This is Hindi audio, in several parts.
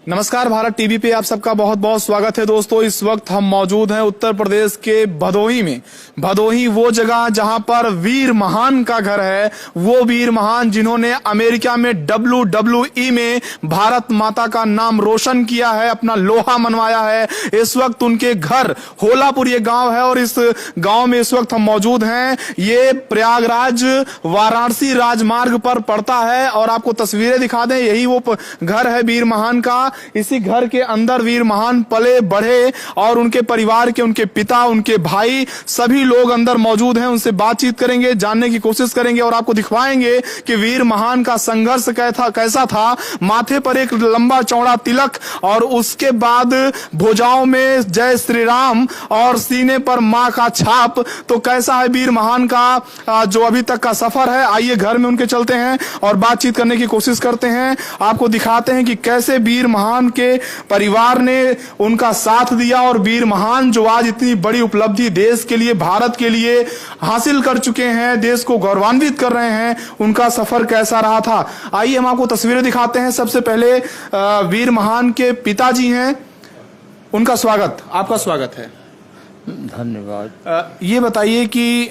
नमस्कार, भारत टीवी पे आप सबका बहुत बहुत स्वागत है दोस्तों। इस वक्त हम मौजूद हैं उत्तर प्रदेश के भदोही में। भदोही वो जगह जहां पर वीर महान का घर है, वो वीर महान जिन्होंने अमेरिका में WWE में भारत माता का नाम रोशन किया है, अपना लोहा मनवाया है। इस वक्त उनके घर होलापुर ये गांव है और इस गांव में इस वक्त हम मौजूद हैं। ये प्रयागराज वाराणसी राजमार्ग पर पड़ता है और आपको तस्वीरें दिखा दें, यही वो घर है वीर महान का। इसी घर के अंदर वीर महान पले बढ़े और उनके परिवार के, उनके पिता, उनके भाई, सभी लोग अंदर मौजूद हैं। उनसे बातचीत करेंगे, जानने की कोशिश करेंगे और आपको दिखवाएंगे कि वीर महान का संघर्ष कैसा था। माथे पर एक लंबा चौड़ा तिलक और उसके बाद भुजाओं में जय श्री राम और सीने पर मां का छाप। तो कैसा है वीर महान का जो अभी तक का सफर है। आइए घर में उनके चलते हैं और बातचीत करने की कोशिश करते हैं। आपको दिखाते हैं कि कैसे वीर महान के परिवार ने उनका साथ दिया और वीर महान जो आज इतनी बड़ी उपलब्धि देश के लिए, भारत के लिए हासिल कर चुके हैं, देश को गौरवान्वित कर रहे हैं, उनका सफर कैसा रहा था। आइए हम आपको तस्वीरें दिखाते हैं। सबसे पहले वीर महान के पिताजी हैं, उनका स्वागत, आपका स्वागत है। धन्यवाद। ये बताइए कि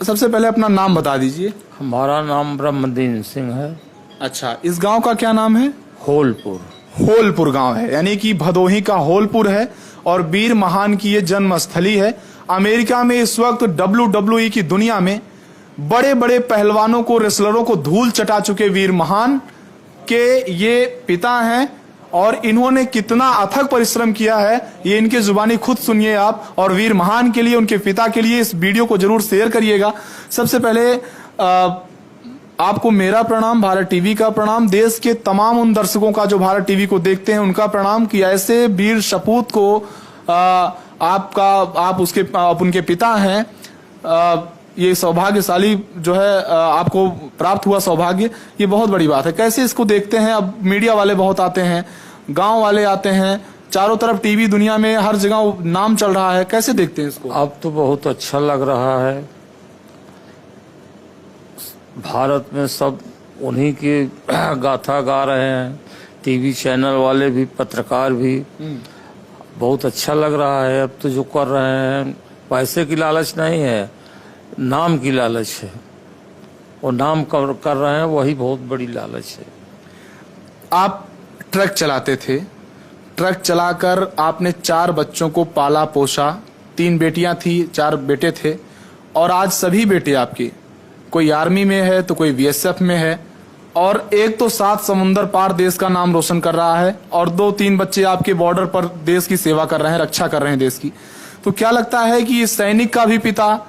सबसे पहले अपना नाम बता दीजिए। हमारा नाम ब्रह्मदीन सिंह है। अच्छा, इस गांव का क्या नाम है? होलपुर। होलपुर गांव है, यानी कि भदोही का होलपुर है और वीर महान की ये जन्म स्थली है। अमेरिका में इस वक्त WWE की दुनिया में बड़े बड़े पहलवानों को, रेसलरों को धूल चटा चुके वीर महान के ये पिता हैं और इन्होंने कितना अथक परिश्रम किया है ये इनके जुबानी खुद सुनिए आप। और वीर महान के लिए, उनके पिता के लिए इस वीडियो को जरूर शेयर करिएगा। सबसे पहले आपको मेरा प्रणाम, भारत टीवी का प्रणाम, देश के तमाम उन दर्शकों का जो भारत टीवी को देखते हैं उनका प्रणाम कि ऐसे वीर सपूत को आप उनके पिता हैं। ये सौभाग्यशाली जो है आपको प्राप्त हुआ सौभाग्य, ये बहुत बड़ी बात है। कैसे इसको देखते हैं? अब मीडिया वाले बहुत आते हैं, गांव वाले आते हैं, चारों तरफ टीवी, दुनिया में हर जगह नाम चल रहा है, कैसे देखते हैं इसको? अब तो बहुत अच्छा लग रहा है। भारत में सब उन्हीं की गाथा गा रहे हैं, टीवी चैनल वाले भी, पत्रकार भी। बहुत अच्छा लग रहा है। अब तो जो कर रहे हैं पैसे की लालच नहीं है, नाम की लालच है। और नाम कर रहे हैं, वही बहुत बड़ी लालच है। आप ट्रक चलाते थे, ट्रक चलाकर आपने 4 बच्चों को पाला पोसा। 3 बेटियां थी, 4 बेटे थे और आज सभी बेटे आपके, कोई आर्मी में है तो कोई BSF में है और एक तो 7 समुंदर पार देश का नाम रोशन कर रहा है और 2-3 बच्चे आपके बॉर्डर पर देश की सेवा कर रहे हैं, रक्षा कर रहे हैं देश की। तो क्या लगता है कि इस सैनिक का भी पिता,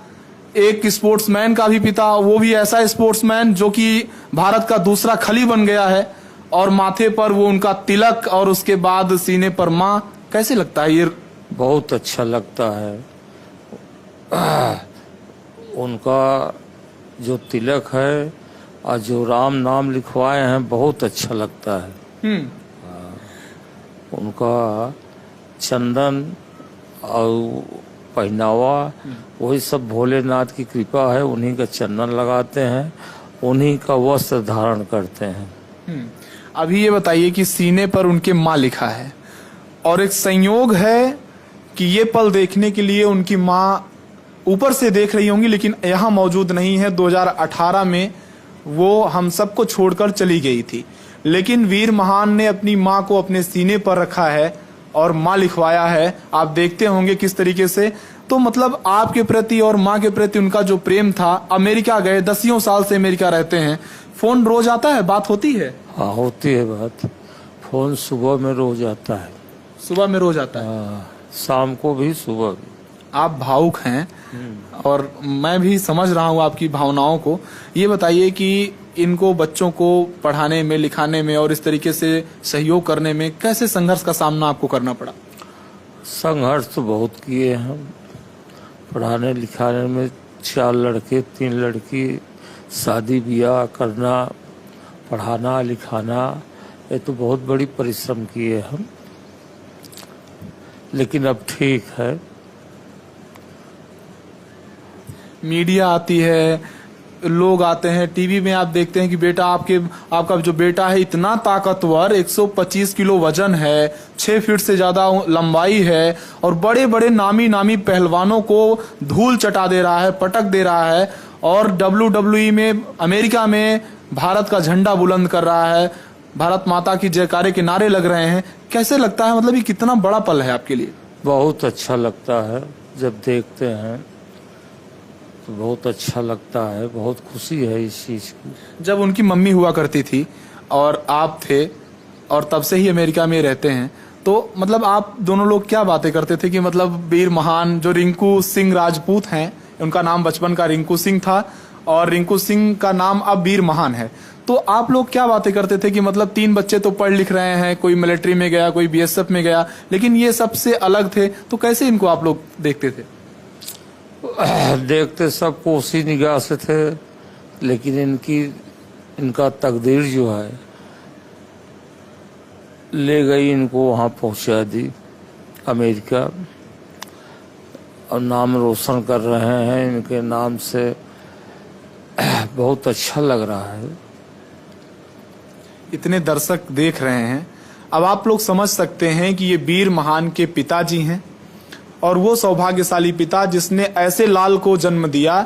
एक स्पोर्ट्समैन का भी पिता, वो भी ऐसा स्पोर्ट्समैन जो कि भारत का दूसरा खली बन गया है और माथे पर वो उनका तिलक और उसके बाद सीने पर मां, कैसे लगता है ये? बहुत अच्छा लगता है। उनका जो तिलक है और जो राम नाम लिखवाए हैं, बहुत अच्छा लगता है। उनका चंदन और पहनावा, वही सब भोलेनाथ की कृपा है। उन्हीं का चंदन लगाते हैं, उन्हीं का वस्त्र धारण करते हैं। अभी ये बताइए कि सीने पर उनके माँ लिखा है और एक संयोग है कि ये पल देखने के लिए उनकी माँ ऊपर से देख रही होंगी लेकिन यहाँ मौजूद नहीं है। 2018 में वो हम सबको छोड़कर चली गई थी, लेकिन वीर महान ने अपनी माँ को अपने सीने पर रखा है और माँ लिखवाया है। आप देखते होंगे किस तरीके से। तो मतलब आपके प्रति और माँ के प्रति उनका जो प्रेम था। अमेरिका गए, 10 साल से अमेरिका रहते हैं, फोन रोज आता है, बात होती है? हाँ, होती है बात। फोन सुबह में रोज आता है। सुबह में रोज आता है? शाम को भी, सुबह भी। आप भावुक हैं और मैं भी समझ रहा हूँ आपकी भावनाओं को। ये बताइए कि इनको, बच्चों को पढ़ाने में, लिखाने में और इस तरीके से सहयोग करने में कैसे संघर्ष का सामना आपको करना पड़ा? संघर्ष तो बहुत किए हैं। पढ़ाने लिखाने में 4 लड़के 3 लड़की, शादी ब्याह करना, पढ़ाना लिखाना, ये तो बहुत बड़ी परिश्रम किए हम। लेकिन अब ठीक है। मीडिया आती है, लोग आते हैं, टीवी में आप देखते हैं कि बेटा आपका जो बेटा है इतना ताकतवर, 125 किलो वजन है, 6 फीट से ज्यादा लंबाई है और बड़े बड़े नामी पहलवानों को धूल चटा दे रहा है, पटक दे रहा है और WWE में, अमेरिका में भारत का झंडा बुलंद कर रहा है, भारत माता की जयकारे के नारे लग रहे हैं। कैसे लगता है, मतलब ये कितना बड़ा पल है आपके लिए? बहुत अच्छा लगता है, जब देखते हैं तो बहुत अच्छा लगता है, बहुत खुशी है इस चीज की। जब उनकी मम्मी हुआ करती थी और आप थे और तब से ही अमेरिका में रहते हैं, तो मतलब आप दोनों लोग क्या बातें करते थे कि मतलब वीर महान जो रिंकू सिंह राजपूत हैं, उनका नाम बचपन का रिंकू सिंह था और रिंकू सिंह का नाम अब वीर महान है, तो आप लोग क्या बातें करते थे कि मतलब 3 बच्चे तो पढ़ लिख रहे हैं, कोई मिलिट्री में गया, कोई BSF में गया, लेकिन ये सबसे अलग थे, तो कैसे इनको आप लोग देखते थे? देखते सबको उसी निगाह से थे, लेकिन इनका तकदीर जो है ले गई, इनको वहां पहुंचा दी अमेरिका, और नाम रोशन कर रहे हैं इनके नाम से। बहुत अच्छा लग रहा है। इतने दर्शक देख रहे हैं, अब आप लोग समझ सकते हैं कि ये वीर महान के पिताजी हैं और वो सौभाग्यशाली पिता जिसने ऐसे लाल को जन्म दिया,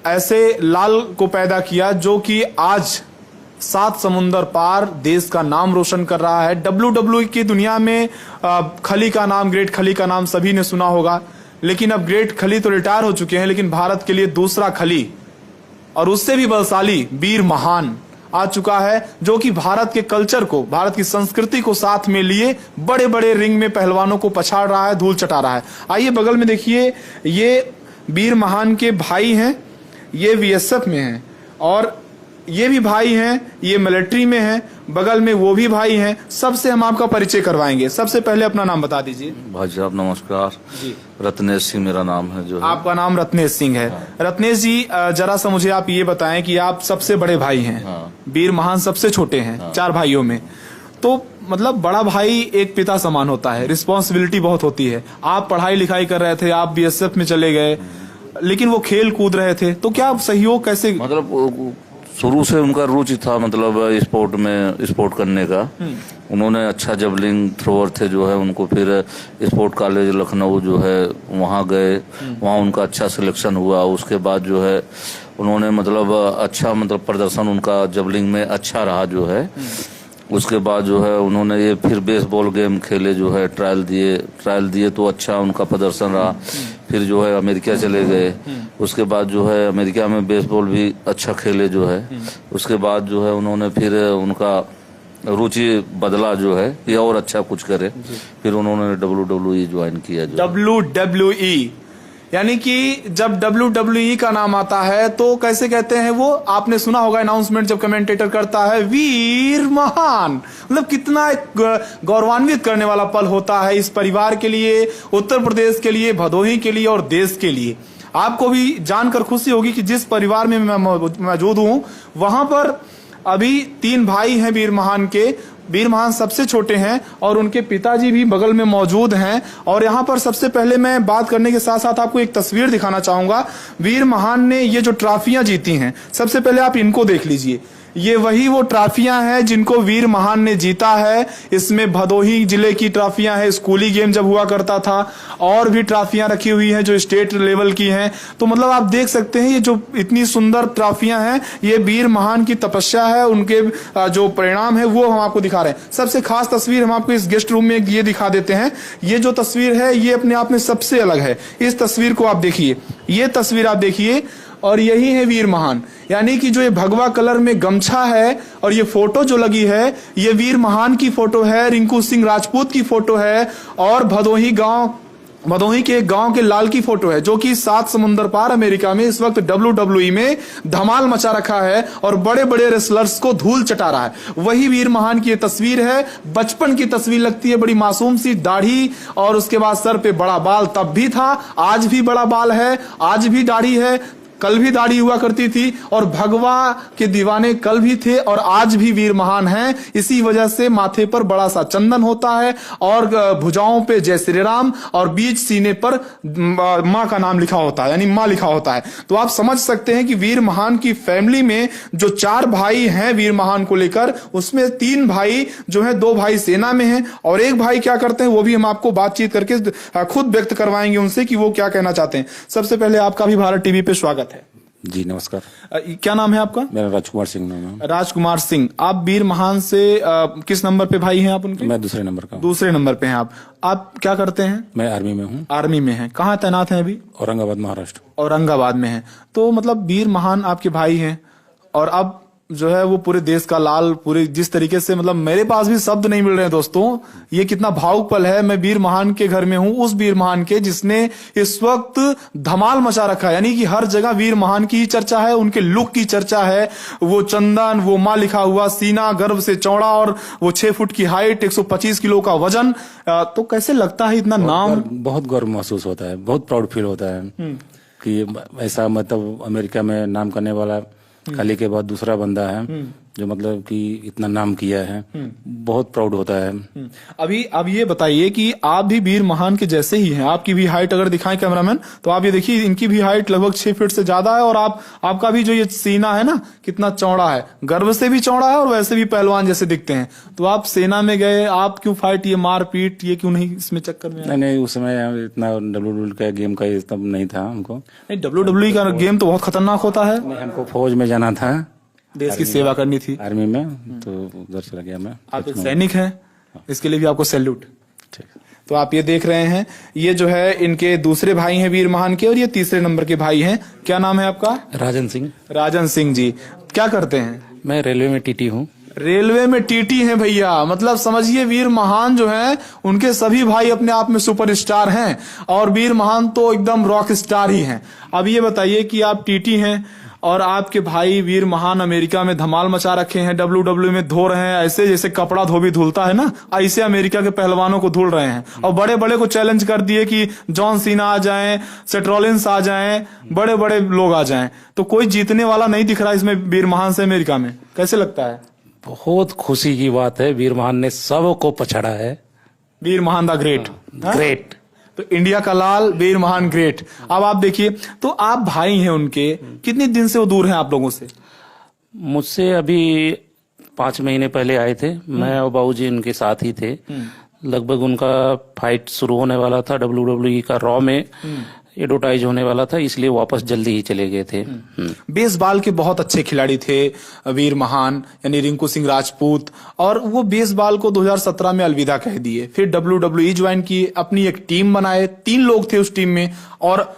ऐसे लाल को पैदा किया जो कि आज 7 समुंदर पार देश का नाम रोशन कर रहा है। WWE की दुनिया में खली का नाम, ग्रेट खली का नाम सभी ने सुना होगा, लेकिन अब ग्रेट खली तो रिटायर हो चुके हैं, लेकिन भारत के लिए दूसरा खली और उससे भी बलशाली वीर महान आ चुका है, जो कि भारत के कल्चर को, भारत की संस्कृति को साथ में लिए बड़े बड़े रिंग में पहलवानों को पछाड़ रहा है, धूल चटा रहा है। आइए बगल में देखिए, ये वीर महान के भाई हैं, ये BSF में हैं और ये भी भाई हैं, ये मिलिट्री में हैं, बगल में वो भी भाई हैं। सबसे हम आपका परिचय करवाएंगे। सबसे पहले अपना नाम बता दीजिए। भाई साहब नमस्कार जी, रत्नेश सिंह मेरा नाम है। जो है आपका नाम रत्नेश सिंह है। रत्नेश जी, जरा सा मुझे आप ये बताएं कि आप सबसे बड़े भाई हैं, वीर महान सबसे छोटे हैं 4 भाइयों में, तो मतलब बड़ा भाई एक पिता समान होता है, रिस्पॉन्सिबिलिटी बहुत होती है। आप पढ़ाई लिखाई कर रहे थे, आप BSF में चले गए, लेकिन वो खेल कूद रहे थे, तो क्या सहयोग कैसे? मतलब शुरू से उनका रुचि था, मतलब स्पोर्ट करने का। उन्होंने अच्छा जबलिंग थ्रोअर थे जो है, उनको फिर स्पोर्ट कॉलेज लखनऊ जो है वहाँ गए, वहाँ उनका अच्छा सिलेक्शन हुआ। उसके बाद जो है उन्होंने मतलब अच्छा प्रदर्शन उनका जबलिंग में अच्छा रहा जो है। उसके बाद जो है उन्होंने ये फिर बेसबॉल गेम खेले जो है, ट्रायल दिए तो अच्छा उनका प्रदर्शन रहा। फिर जो है अमेरिका चले गए, उसके बाद जो है अमेरिका में बेसबॉल भी अच्छा खेले जो है। उसके बाद जो है उन्होंने फिर उनका रुचि बदला जो है, ये और अच्छा कुछ करे, फिर उन्होंने WWE ज्वाइन किया। WWE यानी कि जब WWE का नाम आता है तो कैसे कहते हैं वो, आपने सुना होगा अनाउंसमेंट जब कमेंटेटर करता है वीर महान, मतलब कितना एक गौरवान्वित करने वाला पल होता है इस परिवार के लिए, उत्तर प्रदेश के लिए, भदोही के लिए और देश के लिए। आपको भी जानकर खुशी होगी कि जिस परिवार में मैं मौजूद हूं वहां पर अभी 3 भाई हैं वीर महान के। वीर महान सबसे छोटे हैं और उनके पिताजी भी बगल में मौजूद हैं। और यहाँ पर सबसे पहले मैं बात करने के साथ साथ आपको एक तस्वीर दिखाना चाहूंगा। वीर महान ने ये जो ट्रॉफियां जीती हैं, सबसे पहले आप इनको देख लीजिए। ये वही वो ट्रॉफियां हैं जिनको वीर महान ने जीता है। इसमें भदोही जिले की ट्रॉफियां हैं, स्कूली गेम जब हुआ करता था, और भी ट्रॉफियां रखी हुई हैं जो स्टेट लेवल की हैं। तो मतलब आप देख सकते हैं ये जो इतनी सुंदर ट्रॉफियां हैं, ये वीर महान की तपस्या है, उनके जो परिणाम है वो हम आपको दिखा रहे हैं। सबसे खास तस्वीर हम आपको इस गेस्ट रूम में ये दिखा देते हैं। ये जो तस्वीर है ये अपने आप में सबसे अलग है। इस तस्वीर को आप देखिए, ये तस्वीर आप देखिए, और यही है वीर महान। यानी कि जो ये भगवा कलर में गमछा है और ये फोटो जो लगी है, ये वीर महान की फोटो है, रिंकू सिंह राजपूत की फोटो है, और भदोही के गांव के लाल की फोटो है, जो कि 7 समुंदर पार अमेरिका में इस वक्त WWE में धमाल मचा रखा है और बड़े बड़े रेसलर्स को धूल चटा रहा है। वही वीर महान की ये तस्वीर है। बचपन की तस्वीर लगती है, बड़ी मासूम सी दाढ़ी और उसके बाद सर पे बड़ा बाल तब भी था, आज भी बड़ा बाल है, आज भी दाढ़ी है। कल भी दाढ़ी हुआ करती थी और भगवा के दीवाने कल भी थे और आज भी वीर महान हैं। इसी वजह से माथे पर बड़ा सा चंदन होता है और भुजाओं पे जय श्री राम और बीच सीने पर मां का नाम लिखा होता है, यानी मां लिखा होता है। तो आप समझ सकते हैं कि वीर महान की फैमिली में जो 4 भाई हैं वीर महान को लेकर, उसमें 3 भाई जो है, 2 भाई सेना में हैं और 1 भाई क्या करते हैं वो भी हम आपको बातचीत करके खुद व्यक्त करवाएंगे उनसे कि वो क्या कहना चाहते हैं। सबसे पहले आपका भी भारत टीवी पे स्वागत है जी। नमस्कार। क्या नाम है आपका? मेरा राजकुमार सिंह नाम है। राजकुमार सिंह, आप वीर महान से किस नंबर पे भाई हैं आप उनके? मैं दूसरे नंबर का हूँ। दूसरे नंबर पे हैं आप क्या करते हैं? मैं आर्मी में हूँ। आर्मी में हैं। कहाँ तैनात हैं अभी? औरंगाबाद महाराष्ट्र। औरंगाबाद में हैं। तो मतलब वीर महान आपके भाई हैं और अब जो है वो पूरे देश का लाल, पूरे जिस तरीके से, मतलब मेरे पास भी शब्द नहीं मिल रहे हैं दोस्तों, ये कितना भावुक पल है। मैं वीर महान के घर में हूं, उस वीर महान के जिसने इस वक्त धमाल मचा रखा है, यानी कि हर जगह वीर महान की ही चर्चा है, उनके लुक की चर्चा है। वो चंदन, वो मां लिखा हुआ सीना, गर्व से चौड़ा और वो 6 फुट की हाइट, 125 किलो का वजन। तो कैसे लगता है इतना नाम? बहुत गर्व महसूस होता है, बहुत प्राउड फील होता है कि ऐसा मतलब अमेरिका में नाम करने वाला खाली के बाद दूसरा बंदा है जो मतलब कि इतना नाम किया है। बहुत प्राउड होता है। अभी अब ये बताइए कि आप भी वीर महान के जैसे ही हैं। आपकी भी हाइट अगर दिखाएं कैमरामैन तो आप ये देखिए, इनकी भी हाइट लगभग 6 फीट से ज्यादा है और आपका भी जो ये सीना है ना कितना चौड़ा है, गर्व से भी चौड़ा है और वैसे भी पहलवान जैसे दिखते हैं। तो आप सेना में गए, आप क्यों फाइट, ये मारपीट, ये क्यों नहीं इसमें चक्कर में? नहीं, उस समय इतना WWE का गेम का इतना नहीं था हमको। नहीं, WWE का गेम तो बहुत खतरनाक होता है। हमको फौज में जाना था, देश की सेवा करनी थी आर्मी में, तो उधर चला गया मैं। आप एक सैनिक हैं, इसके लिए भी आपको सैल्यूट। ठीक। तो आप ये देख रहे हैं, ये जो है इनके दूसरे भाई हैं वीर महान के और ये तीसरे नंबर के भाई हैं। क्या नाम है आपका? राजन सिंह। राजन सिंह जी, क्या करते हैं? मैं रेलवे में टीटी हूँ। रेलवे में टीटी हैं भैया, मतलब समझिए वीर महान जो हैं उनके सभी भाई अपने आप में सुपरस्टार हैं और वीर महान तो एकदम रॉक स्टार ही हैं। अब ये बताइए कि आप टीटी हैं और आपके भाई वीर महान अमेरिका में धमाल मचा रखे हैं, WWE में धो रहे हैं, ऐसे जैसे कपड़ा धोबी धुलता है ना, ऐसे अमेरिका के पहलवानों को धुल रहे हैं और बड़े बड़े को चैलेंज कर दिए कि जॉन सीना आ जाएं, सेथ रॉलिंस आ जाएं, बड़े बड़े लोग आ जाएं। तो कोई जीतने वाला नहीं दिख रहा इसमें वीर महान से अमेरिका में। कैसे लगता है? बहुत खुशी की बात है, वीर महान ने सबको पछाड़ा है। वीर महान द ग्रेट। ग्रेट। तो इंडिया का लाल, वीर महान ग्रेट। अब आप देखिए, तो आप भाई हैं उनके, कितने दिन से वो दूर हैं आप लोगों से? मुझसे अभी 5 महीने पहले आए थे। मैं और बाबूजी उनके साथ ही थे। लगभग उनका फाइट शुरू होने वाला था WWE का, रॉ में एडवर्टाइज होने वाला था, इसलिए वापस जल्दी ही चले गए थे। बेसबॉल के बहुत अच्छे खिलाड़ी थे वीर महान, यानी रिंकू सिंह राजपूत, और वो बेसबॉल को 2017 में अलविदा कह दिए। फिर WWE ज्वाइन किए, अपनी एक टीम बनाए, 3 लोग थे उस टीम में और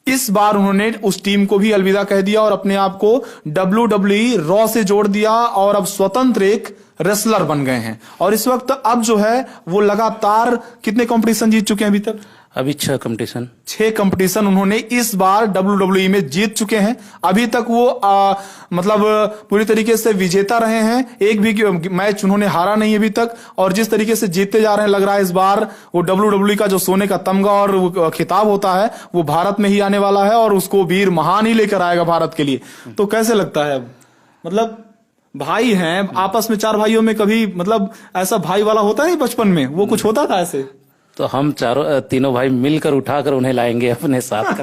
इस बार उन्होंने उस टीम को भी अलविदा कह दिया और अपने आप को WWE रॉ से जोड़ दिया और अब स्वतंत्र एक रेसलर बन गए हैं। और इस वक्त अब जो है वो लगातार कितने कंपटीशन जीत चुके हैं अभी तक? अभी 6 कंपटीशन। 6 कंपटीशन उन्होंने इस बार WWE में जीत चुके हैं। अभी तक वो मतलब पूरी तरीके से विजेता रहे हैं, एक भी मैच उन्होंने हारा नहीं अभी तक। और जिस तरीके से जीतते जा रहे हैं, लग रहा है इस बार वो WWE का जो सोने का तमगा और खिताब होता है वो भारत में ही आने वाला है और उसको वीर महान ही लेकर आएगा भारत के लिए। तो कैसे लगता है? मतलब भाई हैं आपस में, 4 भाइयों में कभी मतलब ऐसा भाई वाला होता है बचपन में, वो कुछ होता था ऐसे? तो हम तीनों भाई मिलकर उठाकर उन्हें लाएंगे अपने साथ।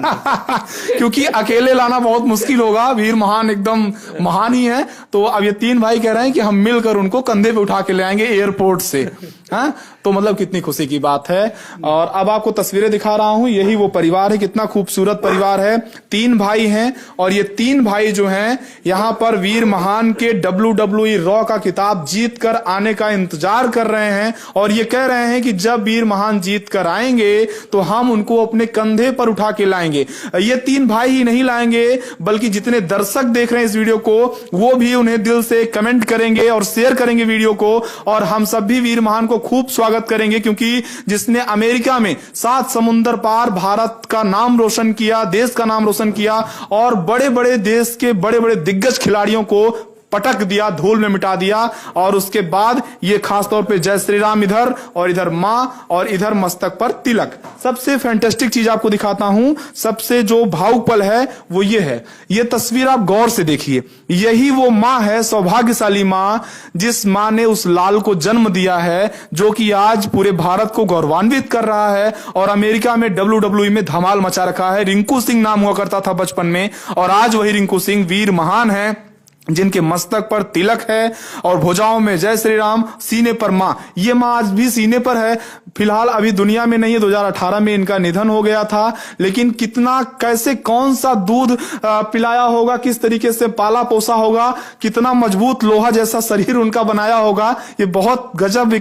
क्योंकि अकेले लाना बहुत मुश्किल होगा, वीर महान एकदम महान ही है। तो अब ये 3 भाई कह रहे हैं कि हम मिलकर उनको कंधे पे उठा के ले आएंगे एयरपोर्ट से। हाँ, तो मतलब कितनी खुशी की बात है। और अब आपको तस्वीरें दिखा रहा हूं, यही वो परिवार है, कितना खूबसूरत परिवार है। 3 भाई हैं और ये 3 भाई जो हैं यहाँ पर वीर महान के WWE रॉ का खिताब जीत कर आने का इंतजार कर रहे हैं और ये कह रहे हैं कि जब वीर महान जीत कर आएंगे तो हम उनको अपने कंधे पर उठा के लाएंगे। ये 3 भाई ही नहीं लाएंगे बल्कि जितने दर्शक देख रहे हैं इस वीडियो को वो भी उन्हें दिल से कमेंट करेंगे और शेयर करेंगे वीडियो को। और हम सब भी वीर महान को खूब स्वागत करेंगे क्योंकि जिसने अमेरिका में 7 समुंदर पार भारत का नाम रोशन किया, देश का नाम रोशन किया और बड़े बड़े देश के बड़े बड़े दिग्गज खिलाड़ियों को पटक दिया, धूल में मिटा दिया। और उसके बाद ये खासतौर पे जय श्री राम इधर और इधर माँ और इधर मस्तक पर तिलक। सबसे फैंटास्टिक चीज आपको दिखाता हूं, सबसे जो भावुक पल है वो ये है। ये तस्वीर आप गौर से देखिए, यही वो माँ है, सौभाग्यशाली माँ, जिस माँ ने उस लाल को जन्म दिया है, जो कि आज पूरे भारत को गौरवान्वित कर रहा है और अमेरिका में WWE में धमाल मचा रखा है। रिंकू सिंह नाम हुआ करता था बचपन में, और आज वही रिंकू सिंह वीर महान है, जिनके मस्तक पर तिलक है और भुजाओं में जय श्री राम, सीने पर मां। ये मां आज भी सीने पर है, फिलहाल अभी दुनिया में नहीं है। 2018 में इनका निधन हो गया था, लेकिन कितना, कैसे, कौन सा दूध पिलाया होगा, किस तरीके से पाला पोसा होगा, कितना मजबूत लोहा जैसा शरीर उनका बनाया होगा, ये बहुत गजब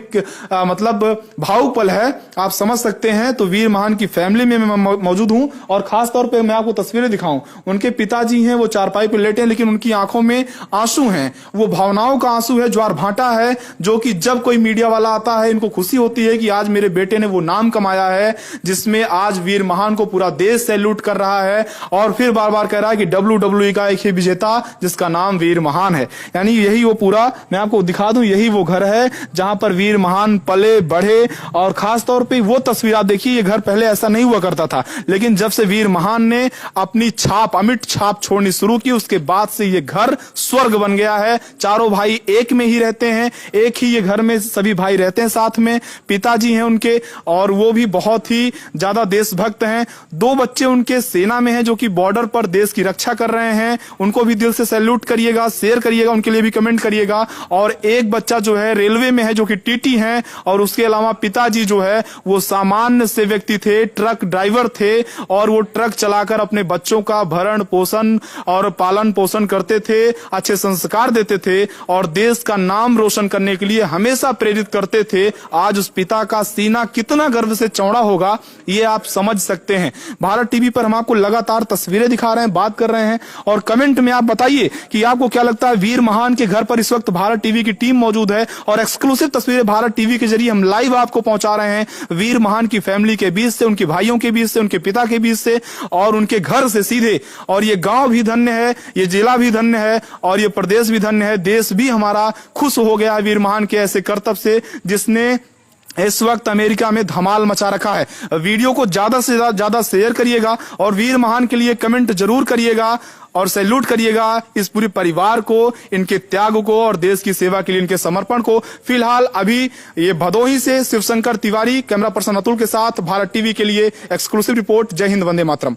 मतलब भावुक पल है, आप समझ सकते हैं। तो वीर महान की फैमिली में मैं मौजूद हूं और खासतौर पर मैं आपको तस्वीरें दिखाऊं। उनके पिताजी हैं, वो चारपाई पर लेटे हैं, लेकिन उनकी आंखों में आंसू हैं, वो भावनाओं का आंसू है, ज्वार भाटा है, जो कि जब कोई मीडिया वाला आता है इनको खुशी होती है कि आज मेरे बेटे ने वो नाम कमाया है जिसमें आज वीर महान को पूरा देश सैल्यूट कर रहा है, और फिर बार बार कह रहा है कि WWE का एक ही विजेता जिसका नाम वीर महान है। यानी यही वो पूरा, मैं आपको दिखा दूं, यही वो घर है जहां पर वीर महान पले बढ़े। और खासतौर पर वो तस्वीर आप देखिए, ये घर पहले ऐसा नहीं हुआ करता था, लेकिन जब से वीर महान ने अपनी छाप, अमिट छाप छोड़नी शुरू की, उसके बाद से ये घर स्वर्ग बन गया है। चारों भाई एक में ही रहते हैं, एक ही ये घर में सभी भाई रहते हैं साथ में। पिताजी हैं उनके, और वो भी बहुत ही ज्यादा देशभक्त हैं। 2 बच्चे उनके सेना में हैं, जो कि बॉर्डर पर देश की रक्षा कर रहे हैं, उनको भी दिल से सैल्यूट करिएगा, शेयर करिएगा, उनके लिए भी कमेंट करिएगा। और एक बच्चा जो है रेलवे में है, जो कि टीटी हैं, और उसके अलावा पिताजी जो है वो सामान्य से व्यक्ति थे, ट्रक ड्राइवर थे, और वो ट्रक चलाकर अपने बच्चों का भरण पोषण और पालन पोषण करते थे, अच्छे संस्कार देते थे और देश का नाम रोशन करने के लिए हमेशा प्रेरित करते थे। आज उस पिता का सीना कितना गर्व से चौड़ा होगा, ये आप समझ सकते हैं। भारत टीवी पर हम आपको लगातार तस्वीरें दिखा रहे हैं, बात कर रहे हैं, और कमेंट में आप बताइए कि आपको क्या लगता है। वीर महान के घर पर इस वक्त भारत टीवी की टीम मौजूद है और एक्सक्लूसिव तस्वीरें भारत टीवी के जरिए हम लाइव आपको पहुंचा रहे हैं, वीर महान की फैमिली के बीच से, उनके भाइयों के बीच से, उनके पिता के बीच से, और उनके घर से सीधे। और ये गांव भी धन्य है, ये जिला भी धन्य है, और ये प्रदेश भी धन्य है। देश भी हमारा खुश हो गया है वीर महान के ऐसे करतब से, जिसने इस वक्त अमेरिका में धमाल मचा रखा है। वीडियो को ज्यादा से ज्यादा शेयर करिएगा और वीर महान के लिए कमेंट जरूर करिएगा और सैल्यूट करिएगा इस पूरे परिवार को, इनके त्याग को और देश की सेवा के लिए इनके समर्पण को। फिलहाल अभी ये भदोही से शिवशंकर तिवारी, कैमरा पर्सन अतुल के साथ भारत टीवी के लिए एक्सक्लूसिव रिपोर्ट। जय हिंद, वंदे मातरम।